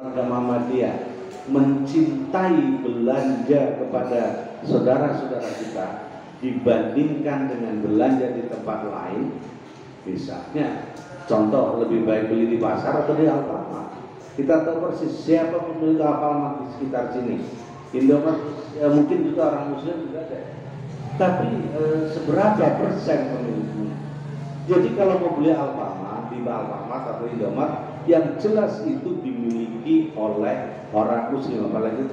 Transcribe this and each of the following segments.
Warga Muhammadiyah mencintai belanja kepada saudara-saudara kita dibandingkan dengan belanja di tempat lain. Misalnya, contoh, lebih baik beli di pasar atau di Alfamart. Kita tahu persis siapa pemilik Alfamart di sekitar sini. Indomaret mungkin juga orang Muslim juga ada. Tapi seberapa persen pemiliknya? Jadi kalau mau beli Alfamart di Alfamart atau Indomaret, yang jelas itu dimiliki oleh orang Muslim, apalagi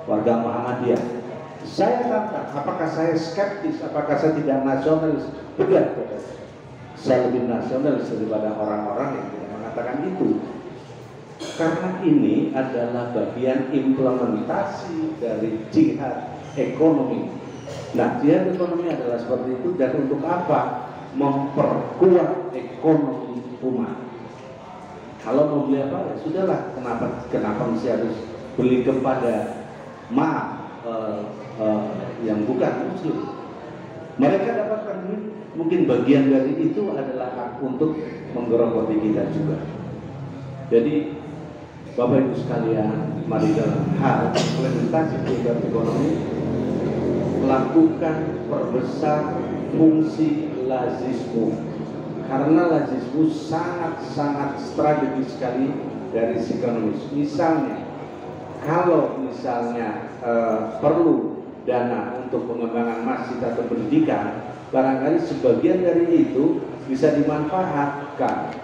warga Muhammadiyah. Saya katakan, apakah saya skeptis? Apakah saya tidak nasionalis? Tidak. Saya lebih nasionalis daripada orang-orang yang tidak mengatakan itu. Karena ini adalah bagian implementasi dari jihad ekonomi. Nah, jihad ekonomi adalah seperti itu, dan untuk apa? Memperkuat ekonomi umat. Kalau mau beli apa, ya sudahlah. Kenapa mesti harus beli kepada yang bukan Muslim? Mereka dapatkan duit, mungkin bagian dari itu adalah hak untuk menggerogoti kita juga. Jadi, Bapak Ibu sekalian, mari dalam hal implementasi jihad ekonomi lakukan perbesar fungsi lazismu. Karena lazismu sangat-sangat strategis sekali dari sisi ekonomis. Misalnya, kalau misalnya perlu dana untuk pengembangan masjid atau pendidikan, barangkali sebagian dari itu bisa dimanfaatkan.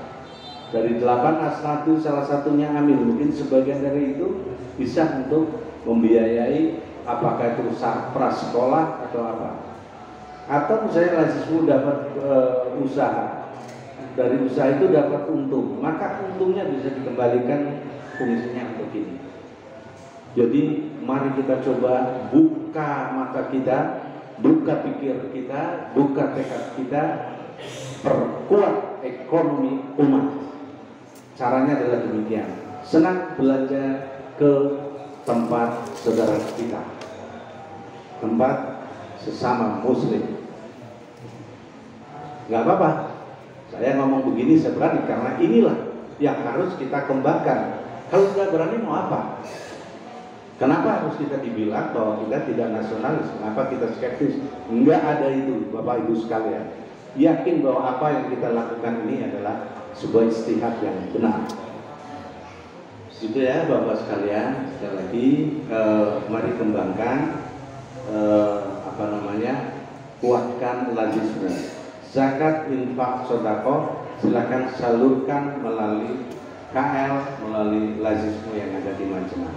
Dari 8 asnatu salah satunya amil, mungkin sebagian dari itu bisa untuk membiayai apakah itu prasekolah atau apa. Atau misalnya lazismu dapat usaha. Dari usaha itu dapat untung, maka untungnya bisa dikembalikan fungsinya untuk ini. Jadi mari kita coba buka mata kita, buka pikir kita, buka tekad kita, perkuat ekonomi umat. Caranya adalah demikian. Senang belanja ke tempat saudara kita, tempat sesama Muslim. Gak apa-apa. Saya ngomong begini saya berani karena inilah yang harus kita kembangkan. Kalau tidak berani mau apa? Kenapa harus kita dibilang bahwa kita tidak nasionalis? Kenapa kita skeptis? Enggak ada itu, Bapak Ibu sekalian. Yakin bahwa apa yang kita lakukan ini adalah sebuah istihad yang benar. Itu ya Bapak sekalian. Sekali lagi mari kembangkan kuatkan lazisme. Zakat, infak, sodako silakan salurkan melalui KL, melalui lazismu yang ada di Majenah.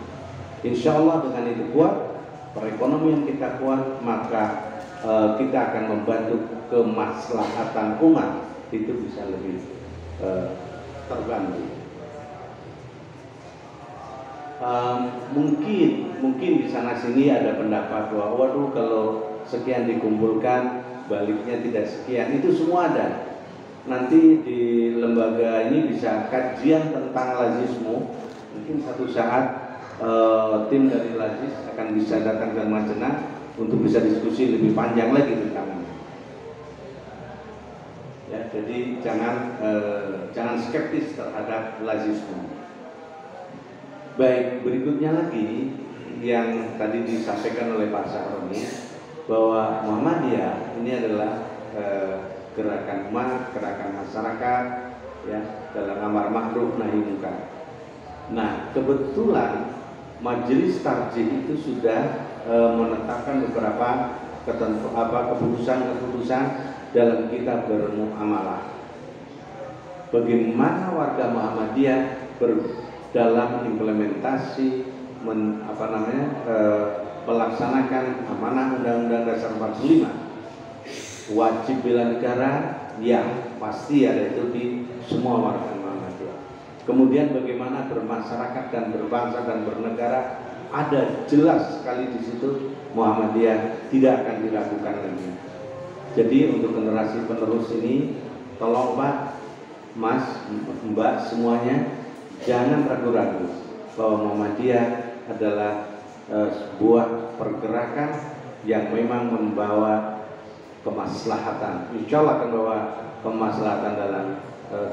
Insya Allah dengan itu kuat, perekonomian kita kuat, maka kita akan membantu kemaslahatan umat itu bisa lebih terbantu. Mungkin di sana sini ada pendapat bahwa waduh kalau sekian dikumpulkan baliknya tidak sekian, itu semua ada. Nanti di lembaga ini bisa kajian tentang lazismu. Mungkin satu saat tim dari lazis akan bisa datang ke Majenah untuk bisa diskusi lebih panjang lagi tentang ini. Ya, jadi jangan skeptis terhadap lazismu. Baik, berikutnya lagi yang tadi disampaikan oleh Pak Sahroni, bahwa Muhammadiyah ini adalah gerakan umat, gerakan masyarakat, ya, dalam amar ma'ruf nahi munkar. Nah, kebetulan Majelis Tarjih itu sudah menetapkan beberapa keputusan dalam kitab bermuamalah. Bagaimana warga Muhammadiyah dalam implementasi melaksanakan amanah Undang-Undang Dasar 45, wajib bela negara, ya pasti ada itu di semua warga Muhammadiyah. Kemudian bagaimana bermasyarakat dan berbangsa dan bernegara, ada jelas sekali di situ Muhammadiyah tidak akan dilakukan lagi. Jadi untuk generasi penerus ini, tolong Pak, Mas, Mbak semuanya, jangan ragu-ragu bahwa Muhammadiyah adalah sebuah pergerakan yang memang membawa kemaslahatan. Insya Allah akan membawa kemaslahatan dalam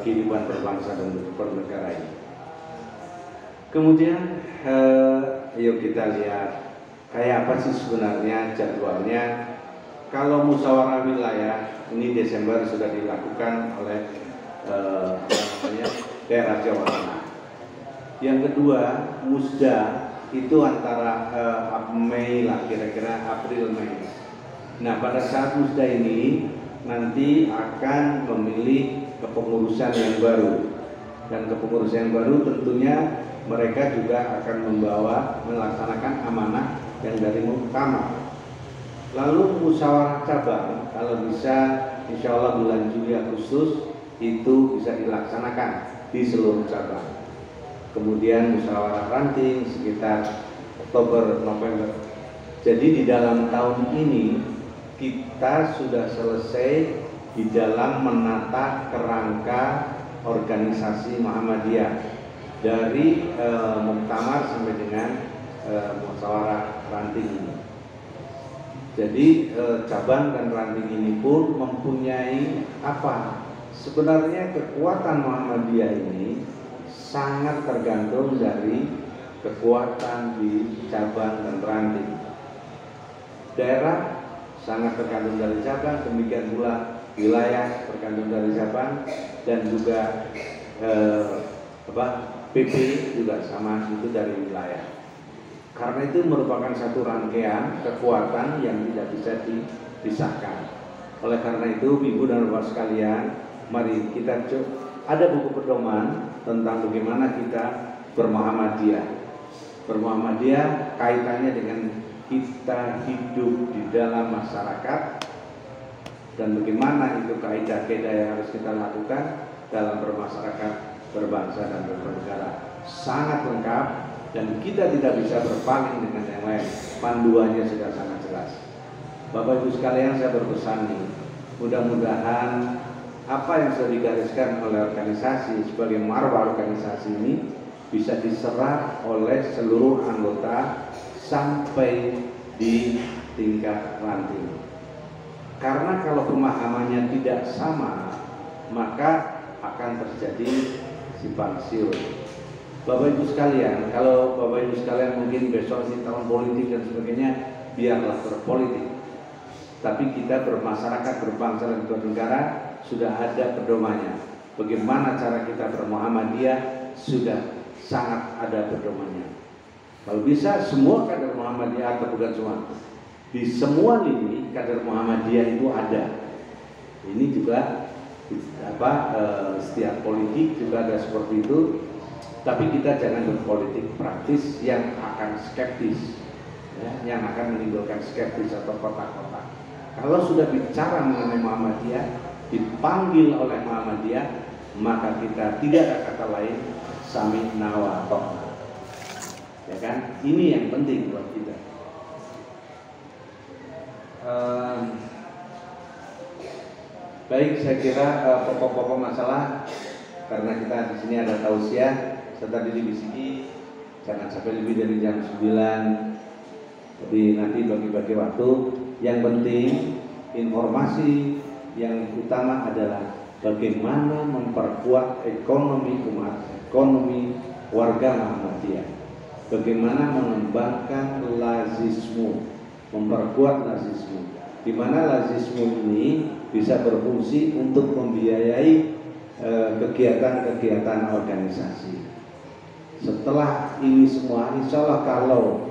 kehidupan berbangsa dan bernegara ini. Kemudian yuk kita lihat kayak apa sih sebenarnya jadwalnya. Kalau musyawarah wilayah ini Desember sudah dilakukan oleh daerah Jawa Tengah. Yang kedua, musda itu antara Mei lah, kira-kira April Mei. Nah, pada saat musda ini nanti akan memilih kepengurusan yang baru, dan kepengurusan yang baru tentunya mereka juga akan melaksanakan amanah yang dari muktamar. Lalu musyawarah cabang kalau bisa insya Allah bulan Juli Agustus itu bisa dilaksanakan di seluruh cabang. Kemudian musyawarah ranting sekitar Oktober November. Jadi di dalam tahun ini kita sudah selesai di dalam menata kerangka organisasi Muhammadiyah dari muktamar sampai dengan musyawarah ranting ini. Jadi cabang dan ranting ini pun mempunyai apa? Sebenarnya kekuatan Muhammadiyah ini sangat tergantung dari kekuatan di cabang dan ranting. Daerah sangat tergantung dari cabang, demikian pula wilayah tergantung dari cabang, dan juga PP juga sama, itu dari wilayah. Karena itu merupakan satu rangkaian kekuatan yang tidak bisa dipisahkan. Oleh karena itu, Ibu dan Bapak sekalian, mari kita ada buku pedoman tentang bagaimana kita bermuhammadiyah. Bermuhammadiyah kaitannya dengan kita hidup di dalam masyarakat dan bagaimana itu kaidah-kaidah yang harus kita lakukan dalam bermasyarakat, berbangsa dan bernegara. Sangat lengkap. Dan kita tidak bisa berpaling dengan yang lain. Panduannya sudah sangat jelas. Bapak Ibu sekalian, saya berpesan nih, mudah-mudahan apa yang sudah digariskan oleh organisasi sebagai marwah organisasi ini bisa diserap oleh seluruh anggota sampai di tingkat ranting. Karena kalau pemahamannya tidak sama, maka akan terjadi simpang siur. Bapak Ibu sekalian, kalau Bapak Ibu sekalian mungkin besok ini tahun politik dan sebagainya, biarlah berpolitik. Tapi kita bermasyarakat, berbangsa dan bernegara sudah ada pedomannya. Bagaimana cara kita bermuhammadiyah sudah sangat ada pedomannya. Kalau bisa semua kader Muhammadiyah, atau bukan semua, di semua lini kader Muhammadiyah itu ada. Ini juga setiap politik juga ada seperti itu. Tapi kita jangan berpolitik praktis yang akan skeptis, ya, yang akan menimbulkan skeptis atau kotak-kotak. Kalau sudah bicara mengenai Muhammadiyah, dipanggil oleh Muhammadiyah, maka kita tidak ada kata lain sami'na wa ata'na. Ya kan? Ini yang penting buat kita. Baik, saya kira pokok-pokok masalah, karena kita di sini ada tausiah. Saya tadi dibisiki jangan sampai lebih dari jam 9. Jadi nanti bagi-bagi waktu. Yang penting informasi yang utama adalah bagaimana memperkuat ekonomi umat, ekonomi warga Muhammadiyah. Bagaimana mengembangkan lazismu, memperkuat lazismu. Di mana lazismu ini bisa berfungsi untuk membiayai kegiatan-kegiatan organisasi. Setelah ini semua, insya Allah kalau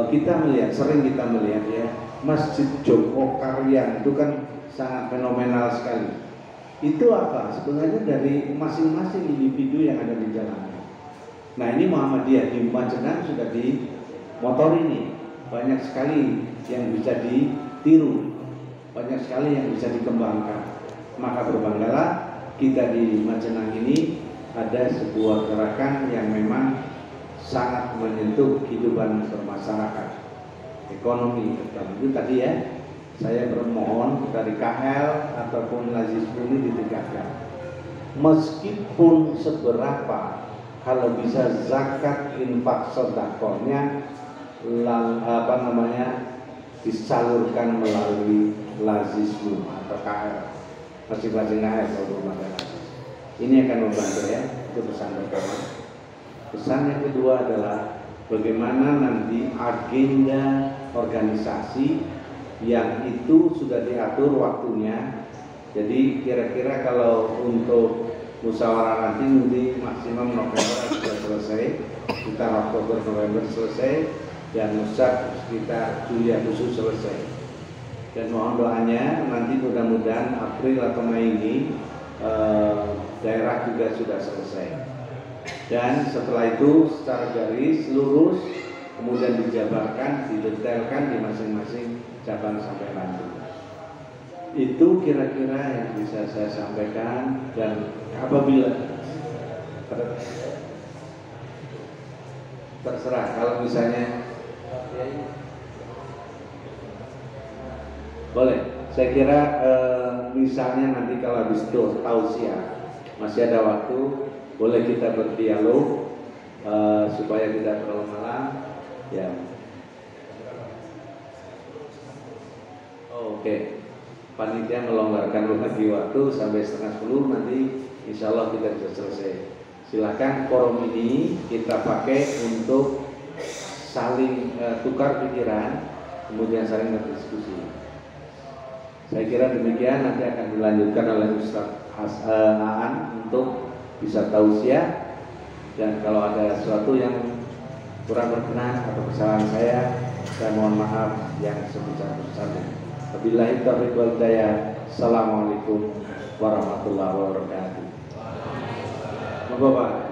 kita melihat, sering kita melihat ya, Masjid Joko Karya itu kan sangat fenomenal sekali. Itu apa? Sebenarnya dari masing-masing individu yang ada di jalan. Nah ini Muhammadiyah di Majenang sudah dimotori nih, banyak sekali yang bisa ditiru, banyak sekali yang bisa dikembangkan. Maka berbanggalah kita di Majenang ini ada sebuah gerakan yang memang sangat menyentuh kehidupan bermasyarakat, ekonomi. Itu tadi ya, saya bermohon dari KL ataupun lazismu ini ditingkatkan. Meskipun seberapa, kalau bisa zakat infak sedekahnya disalurkan melalui lazismu atau KL, masing-masing KL kalau rumah. Ini akan membantu ya, itu pesan pertama. Pesan yang kedua adalah bagaimana nanti agenda organisasi yang itu sudah diatur waktunya. Jadi kira-kira kalau untuk musyawarah nanti maksimum November sudah selesai, kita Oktober November selesai, dan musyak sekitar Juli Agustus selesai. Dan mohon doanya nanti mudah-mudahan April atau Mei ini daerah juga sudah selesai. Dan setelah itu secara garis lurus kemudian dijabarkan, didetailkan di masing-masing cabang sampai lanjut. Itu kira-kira yang bisa saya sampaikan. Dan apabila terserah kalau misalnya boleh, saya kira misalnya nanti kalau habis tausiah masih ada waktu, boleh kita berdialog supaya tidak terlalu malam. Ya. Oke. Panitia melonggarkan lagi waktu sampai 9:30, nanti insya Allah kita bisa selesai. Silakan forum ini kita pakai untuk saling tukar pikiran, kemudian saling berdiskusi. Saya kira demikian, nanti akan dilanjutkan oleh Ustaz Aan untuk bisa tausiah, dan kalau ada sesuatu yang kurang berkenan atau kesalahan saya mohon maaf yang sebesar-besarnya. Wabillahi taufiq wal hidayah. Assalamualaikum warahmatullahi wabarakatuh. Bapak.